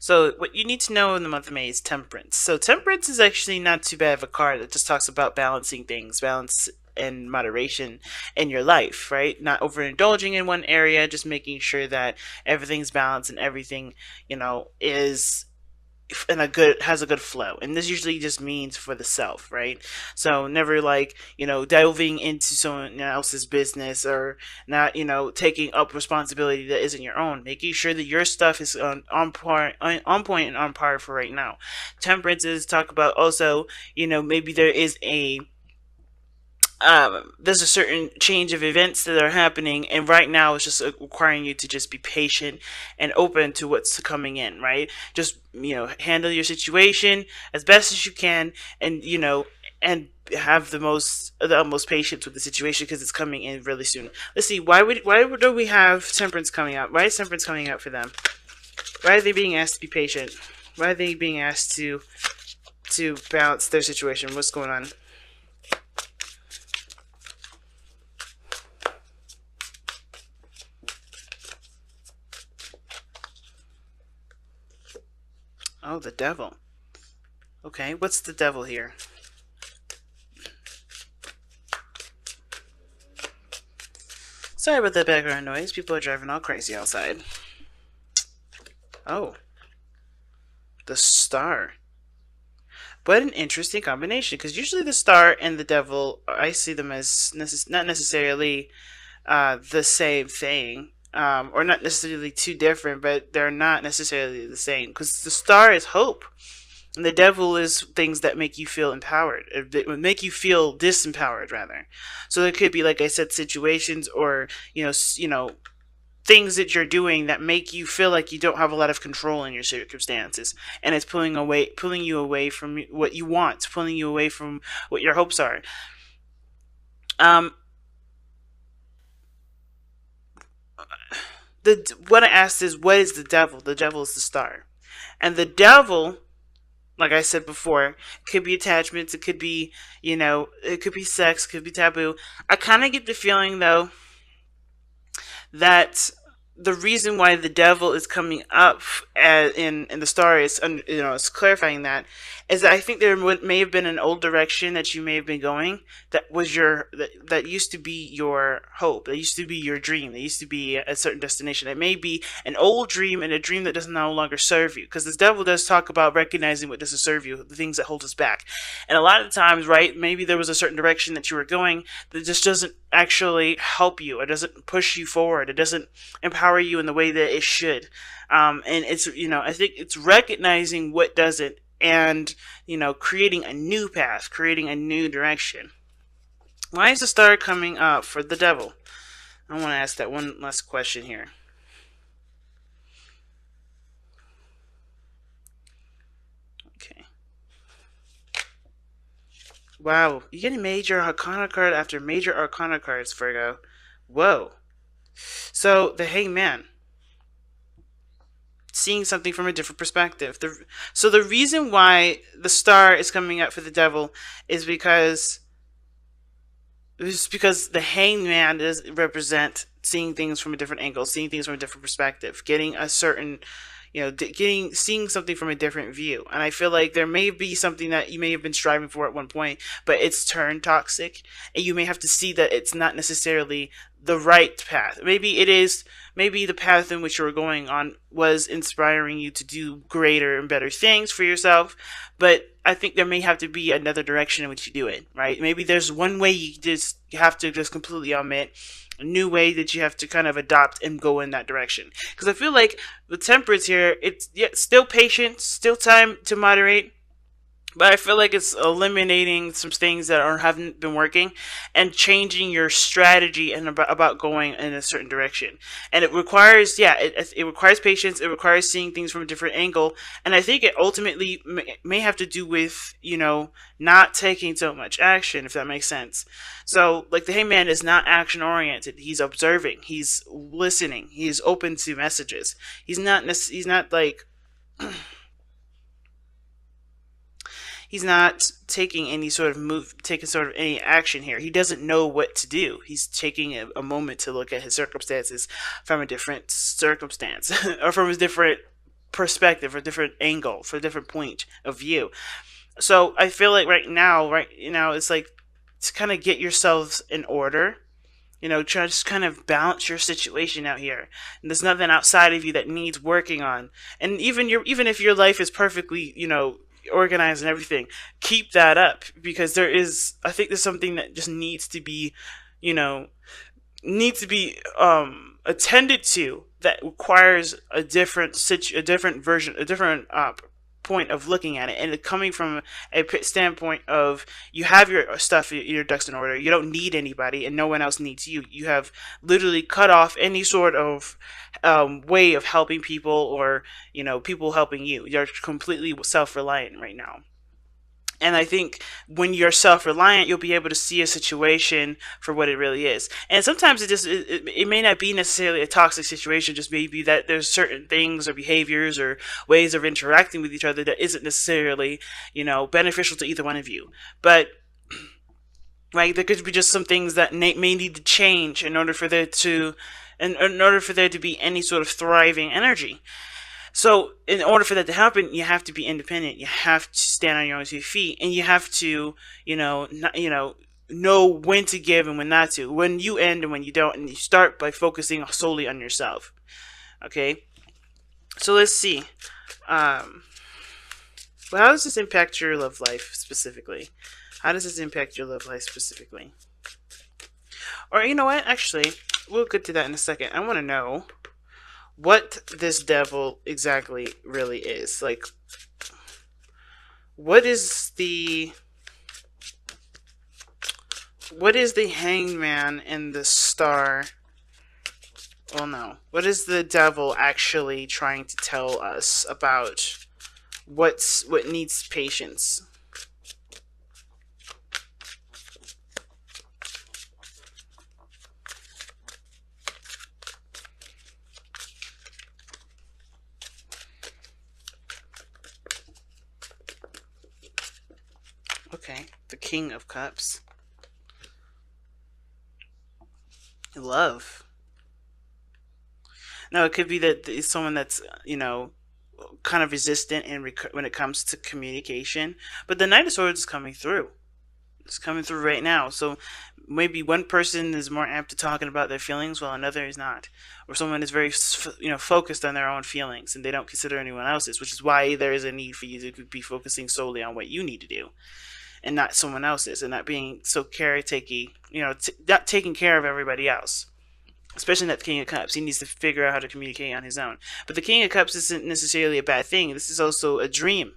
So what you need to know in the month of May is temperance. So temperance is actually not too bad of a card. It just talks about balancing things, balance and moderation in your life, right? Not overindulging in one area, just making sure that everything's balanced and everything, is in a good has a good flow. And this usually just means for the self, right? So never like delving into someone else's business, or not taking up responsibility that isn't your own, making sure that your stuff is on point and on par for right now. Temperances talk about also, maybe there's a certain change of events that are happening, and right now it's just requiring you to just be patient and open to what's coming in, right? Just handle your situation as best as you can, and and have the utmost patience with the situation because it's coming in really soon. Let's see, why do we have temperance coming out? Why is temperance coming out for them? Why are they being asked to be patient? Why are they being asked to balance their situation? What's going on? Oh, the devil. Okay, what's the devil here? Sorry about the background noise. People are driving all crazy outside. Oh, the star. What an interesting combination, because usually the star and the devil, I see them as not necessarily the same thing, or not necessarily too different, but they're not necessarily the same, because the star is hope. And the devil is things that make you feel empowered. It would make you feel disempowered, rather. So there could be, like I said, situations or things that you're doing that make you feel like you don't have a lot of control in your circumstances, and it's pulling you away from what you want, pulling you away from what your hopes are. Um, the what I asked is, what is the devil? The devil is the star, and the devil, like I said before, could be attachments. It could be, it could be sex. It could be taboo. I kind of get the feeling though that the reason why the devil is coming up in the story is, is clarifying that, is that I think there may have been an old direction that you may have been going, that was that used to be your hope, that used to be your dream, that used to be a certain destination. It may be an old dream, and a dream that does no longer serve you, because this devil does talk about recognizing what doesn't serve you, the things that hold us back. And a lot of times, right, maybe there was a certain direction that you were going that just doesn't actually help you. It doesn't push you forward. It doesn't empower you in the way that it should. And it's, I think it's recognizing what doesn't, and, creating a new path, creating a new direction. Why is the star coming up for the devil? I want to ask that one last question here. Okay. Wow, you're getting major arcana card after major arcana cards, Virgo. Whoa. So, the Hangman. Seeing something from a different perspective. So the reason why the star is coming up for the devil is because the hangman does represent seeing things from a different angle, seeing things from a different perspective, getting a certain, seeing something from a different view. And I feel like there may be something that you may have been striving for at one point, but it's turned toxic, and you may have to see that it's not necessarily the right path. Maybe it is. Maybe the path in which you were going on was inspiring you to do greater and better things for yourself, but I think there may have to be another direction in which you do it, right? Maybe there's one way you have to just completely omit, a new way that you have to kind of adopt and go in that direction. Because I feel like the temperance here, it's still patient, still time to moderate, but I feel like it's eliminating some things that haven't been working, and changing your strategy and about going in a certain direction. And it requires, it requires patience. It requires seeing things from a different angle. And I think it ultimately may have to do with, not taking so much action, if that makes sense. So, like, the Hangman is not action oriented. He's observing. He's listening. He's open to messages. He's not like he's not taking any sort of any action here. He doesn't know what to do. He's taking a moment to look at his circumstances from a different circumstance or from a different perspective or different angle, for a different point of view. So I feel like right now, it's like to kind of get yourselves in order. Try to just kind of balance your situation out here. And there's nothing outside of you that needs working on. And even if your life is perfectly, organized and everything, keep that up, because I think there's something that just you know, needs to be attended to, that requires a different version, a different point of looking at it, and coming from a standpoint of, you have your stuff, your ducks in order. You don't need anybody, and no one else needs you. You have literally cut off any sort of way of helping people, or people helping you. You're completely self-reliant right now. And I think when you're self-reliant, you'll be able to see a situation for what it really is. And sometimes it may not be necessarily a toxic situation, just maybe that there's certain things or behaviors or ways of interacting with each other that isn't necessarily, beneficial to either one of you. But right, there could be just some things that may need to change in order for there to be any sort of thriving energy. So, in order for that to happen, you have to be independent. You have to stand on your own 2 feet, and you have to, know when to give and when not to, when you end and when you don't, and you start by focusing solely on yourself. Okay, so let's see. Well, how does this impact your love life specifically? How does this impact your love life specifically? Or you know what? Actually, we'll get to that in a second. I want to know what this devil exactly really is. Like, what is the hangman and the star? Well, no. What is the devil actually trying to tell us about what needs patience? Okay, the King of Cups. Love. Now, it could be that it's someone that's, kind of resistant when it comes to communication. But the Knight of Swords is coming through. It's coming through right now. So maybe one person is more apt to talking about their feelings while another is not. Or someone is very, focused on their own feelings and they don't consider anyone else's, which is why there is a need for you to be focusing solely on what you need to do and not someone else's, and not being so caretaky, not taking care of everybody else. Especially not the King of Cups. He needs to figure out how to communicate on his own. But the King of Cups isn't necessarily a bad thing. This is also a dream.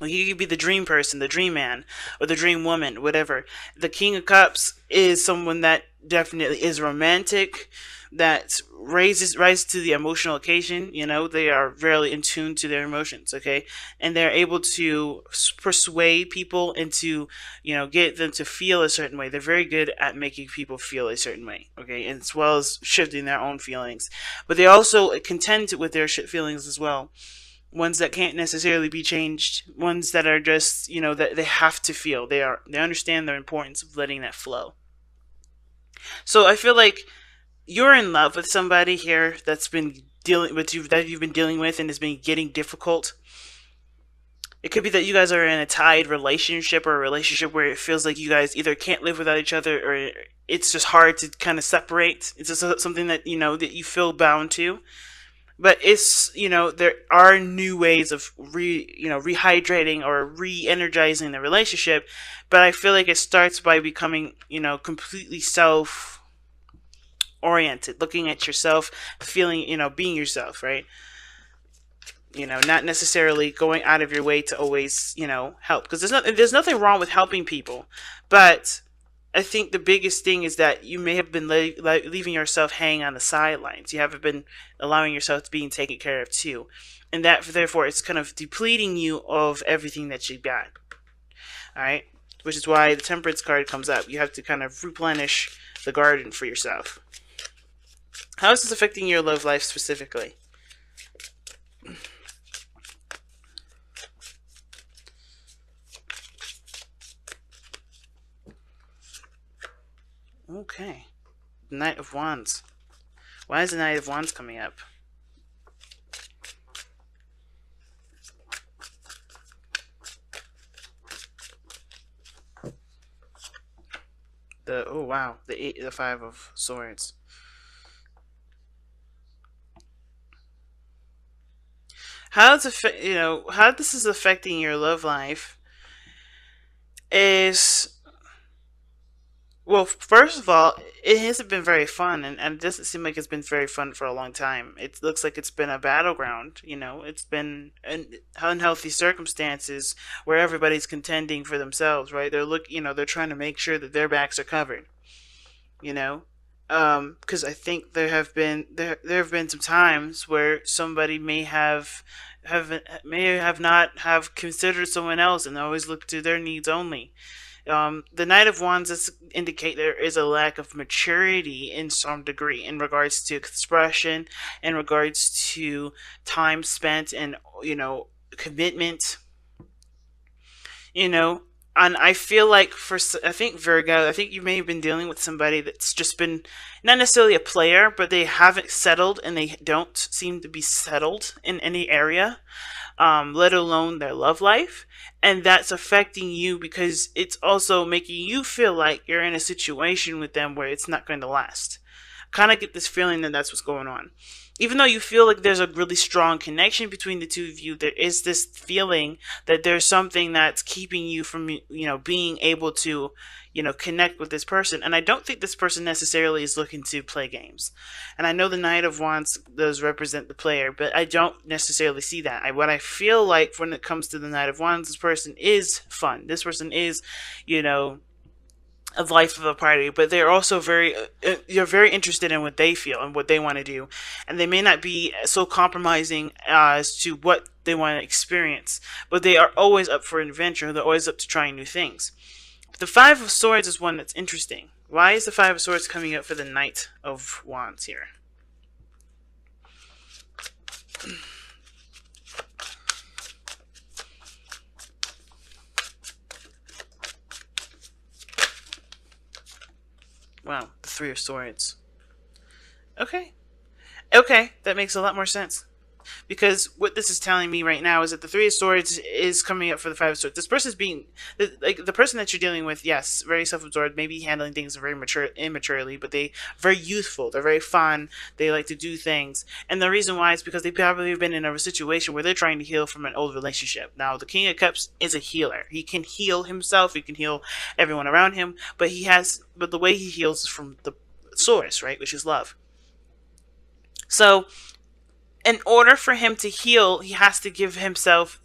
Like, he could be the dream person, the dream man, or the dream woman, whatever. The King of Cups is someone that definitely is romantic, that rises to the emotional occasion. They are rarely in tune to their emotions, okay? And they're able to persuade people into, get them to feel a certain way. They're very good at making people feel a certain way, okay? And as well as shifting their own feelings. But they also contend with their feelings as well. Ones that can't necessarily be changed, ones that are just, that they have to feel. They understand the importance of letting that flow. So I feel like you're in love with somebody here that's been that you've been dealing with and has been getting difficult. It could be that you guys are in a tied relationship, or a relationship where it feels like you guys either can't live without each other, or it's just hard to kind of separate. It's just something that that you feel bound to. But it's, there are new ways of rehydrating or re-energizing the relationship. But I feel like it starts by becoming, completely self-oriented, looking at yourself, feeling, being yourself, right? Not necessarily going out of your way to always, help. Because there's nothing wrong with helping people. But I think the biggest thing is that you may have been leaving yourself hanging on the sidelines. You haven't been allowing yourself to being taken care of too. And that, therefore, it's kind of depleting you of everything that you got. Alright? Which is why the Temperance card comes up. You have to kind of replenish the garden for yourself. How is this affecting your love life specifically? Okay. Knight of Wands. Why is the Knight of Wands coming up? The oh wow, the Five of Swords. How it's how this is affecting your love life is, well, first of all, it hasn't been very fun, and it doesn't seem like it's been very fun for a long time. It looks like it's been a battleground. It's been unhealthy circumstances where everybody's contending for themselves, right? They're trying to make sure that their backs are covered. You know, because I think there have been some times where somebody may have not have considered someone else and always look to their needs only. The Knight of Wands indicate there is a lack of maturity in some degree in regards to expression, in regards to time spent, and commitment. You know, and I feel like I think Virgo, I think you may have been dealing with somebody that's just been not necessarily a player, but they haven't settled and they don't seem to be settled in any area, let alone their love life. And that's affecting you because it's also making you feel like you're in a situation with them where it's not going to last. Kind of get this feeling that that's what's going on. Even though you feel like there's a really strong connection between the two of you, there is this feeling that there's something that's keeping you from, being able to, connect with this person. And I don't think this person necessarily is looking to play games. And I know the Knight of Wands does represent the player, but I don't necessarily see that. What I feel like when it comes to the Knight of Wands, this person is fun. This person is, you know, a life of a party, but they're also you're very interested in what they feel and what they want to do, and they may not be so compromising as to what they want to experience, but they are always up for an adventure. They're always up to trying new things. The Five of Swords is one that's interesting. Why is the Five of Swords coming up for the Knight of Wands here? Wow, the Three of Swords. Okay. Okay, that makes a lot more sense. Because what this is telling me right now is that the Three of Swords is coming up for the Five of Swords. This person's being, like, the person that you're dealing with, yes, very self-absorbed, maybe handling things very immaturely, but very youthful. They're very fun. They like to do things. And the reason why is because they've probably been in a situation where they're trying to heal from an old relationship. Now, the King of Cups is a healer. He can heal himself. He can heal everyone around him. But the way he heals is from the source, right, which is love. So, in order for him to heal, he has to give himself,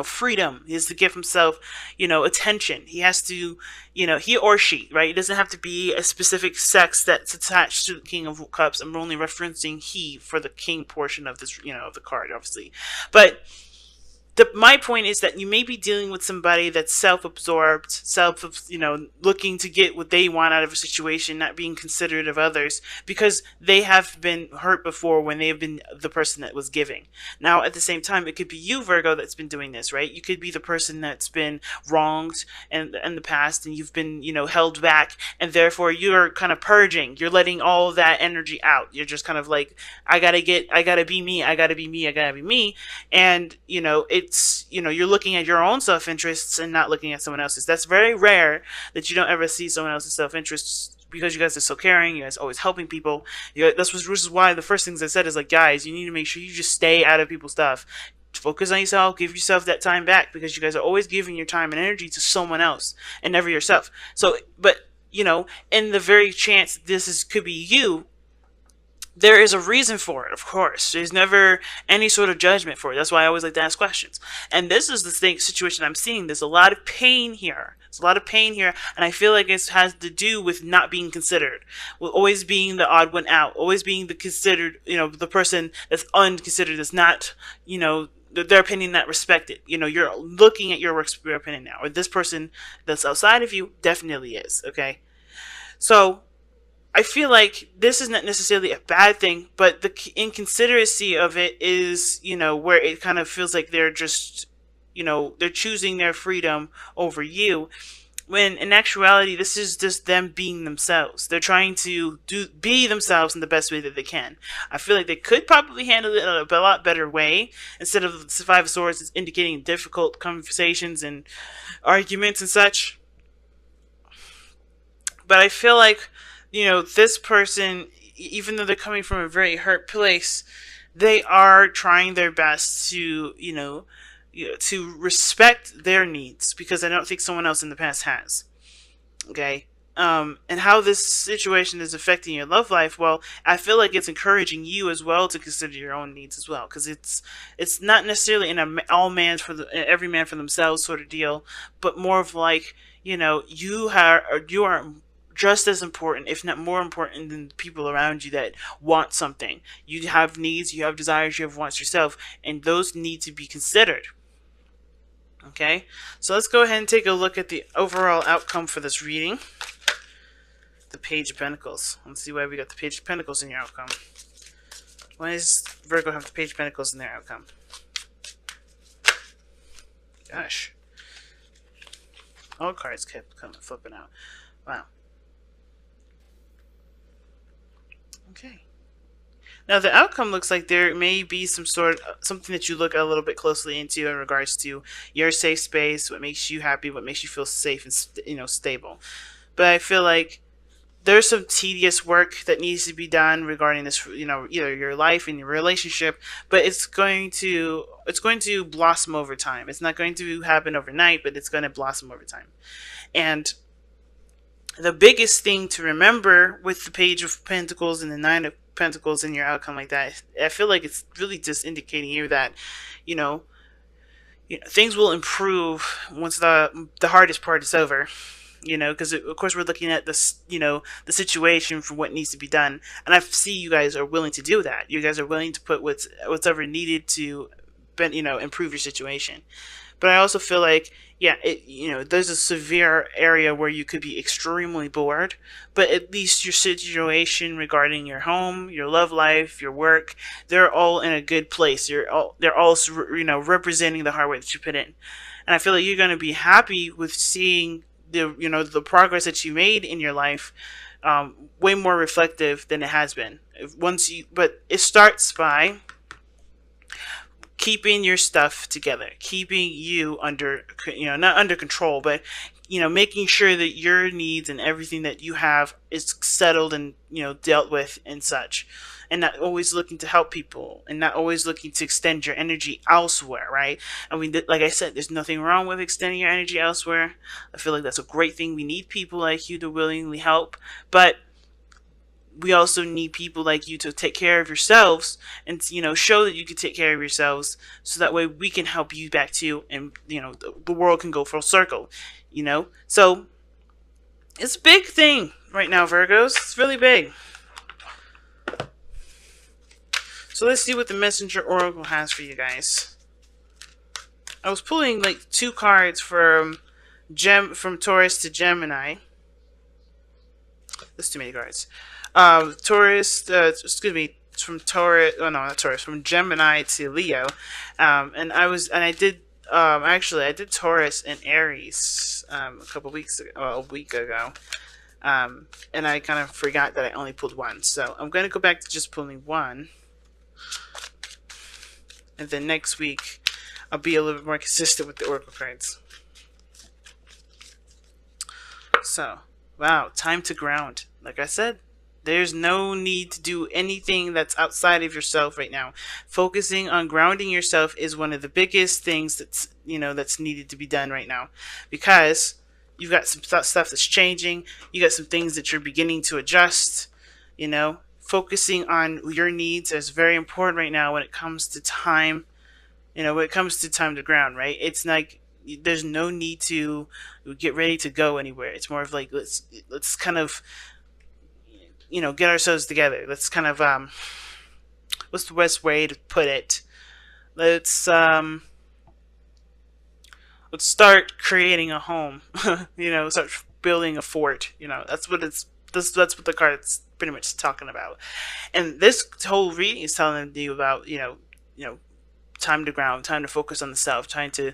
freedom. He has to give himself, attention. He has to, he or she, right? It doesn't have to be a specific sex that's attached to the King of Cups. I'm only referencing he for the king portion of this, of the card, obviously. But my point is that you may be dealing with somebody that's self-absorbed, looking to get what they want out of a situation, not being considerate of others, because they have been hurt before when they have been the person that was giving. Now, at the same time, it could be you, Virgo, that's been doing this, right? You could be the person that's been wronged in the past, and you've been, held back, and therefore you're kind of purging. You're letting all of that energy out. You're just kind of like, I gotta be me, I gotta be me, I gotta be me, and, you're looking at your own self-interests and not looking at someone else's. That's very rare that you don't ever see someone else's self-interests, because you guys are so caring. You guys are always helping people. This is why the first things I said is like, guys, you need to make sure you just stay out of people's stuff. Focus on yourself. Give yourself that time back, because you guys are always giving your time and energy to someone else and never yourself. So, but, in the very chance could be you, there is a reason for it, of course. There's never any sort of judgment for it. That's why I always like to ask questions. And this is the situation I'm seeing. There's a lot of pain here. There's a lot of pain here, and I feel like it has to do with not being considered, with always being the odd one out, always being the considered, the person that's unconsidered, that's not, their opinion not respected. You're looking at your opinion now, or this person that's outside of you definitely is, okay? So, I feel like this is not necessarily a bad thing, but the inconsideracy of it is, where it kind of feels like they're just, they're choosing their freedom over you. When in actuality, this is just them being themselves. They're trying to be themselves in the best way that they can. I feel like they could probably handle it in a lot better way. Instead of the Five of Swords, it's indicating difficult conversations and arguments and such. But I feel like, this person, even though they're coming from a very hurt place, they are trying their best to, to respect their needs, because I don't think someone else in the past has. Okay. And how this situation is affecting your love life, well, I feel like it's encouraging you as well to consider your own needs as well, because it's not necessarily in a all man for the every man for themselves sort of deal, but more of like, you are just as important, if not more important, than the people around you that want something. You have needs, you have desires, you have wants yourself, and those need to be considered. Okay, so let's go ahead and take a look at the overall outcome for this reading. The Page of Pentacles. Let's see why we got the Page of Pentacles in your outcome. Why does Virgo have the Page of Pentacles in their outcome? Gosh. All cards kept coming, flipping out. Wow. Okay. Now the outcome looks like there may be something that you look a little bit closely into in regards to your safe space, what makes you happy, what makes you feel safe and stable. But I feel like there's some tedious work that needs to be done regarding this, either your life and your relationship, but it's going to blossom over time. It's not going to happen overnight, but it's going to blossom over time. And the biggest thing to remember with the Page of Pentacles and the Nine of Pentacles in your outcome like that, I feel like it's really just indicating here that, things will improve once the hardest part is over. Because of course we're looking at this, the situation for what needs to be done, and I see you guys are willing to do that. You guys are willing to put what's ever needed to, improve your situation. But I also feel like, there's a severe area where you could be extremely bored, but at least your situation regarding your home, your love life, your work, they're all in a good place. They're all representing the hard work that you put in, and I feel like you're going to be happy with seeing the progress that you made in your life, way more reflective than it has been. But it starts by keeping your stuff together, keeping you under, not under control, but making sure that your needs and everything that you have is settled and dealt with and such, and not always looking to help people, and not always looking to extend your energy elsewhere, right? I mean, like I said, there's nothing wrong with extending your energy elsewhere. I feel like that's a great thing. We need people like you to willingly help, but we also need people like you to take care of yourselves and show that you can take care of yourselves, so that way we can help you back too, and the world can go full circle. So it's a big thing right now, Virgos. It's really big. So let's see what the Messenger Oracle has for you guys. I was pulling like 2 cards from Taurus to Gemini. That's too many cards. From Taurus. Oh no, not Taurus. From Gemini to Leo. I did Taurus and Aries a week ago. And I kind of forgot that I only pulled 1. So I'm going to go back to just pulling 1. And then next week, I'll be a little bit more consistent with the Oracle cards. So, wow, time to ground. Like I said, there's no need to do anything that's outside of yourself right now. Focusing on grounding yourself is one of the biggest things that's needed to be done right now, because you've got some stuff that's changing. You got some things that you're beginning to adjust. Focusing on your needs is very important right now when it comes to time. When it comes to time to ground, right? It's like there's no need to get ready to go anywhere. It's more of like let's kind of get ourselves together. Let's kind of what's the best way to put it? Let's start creating a home. Start building a fort. That's what the card's pretty much talking about. And this whole reading is telling you about time to ground, time to focus on the self, trying to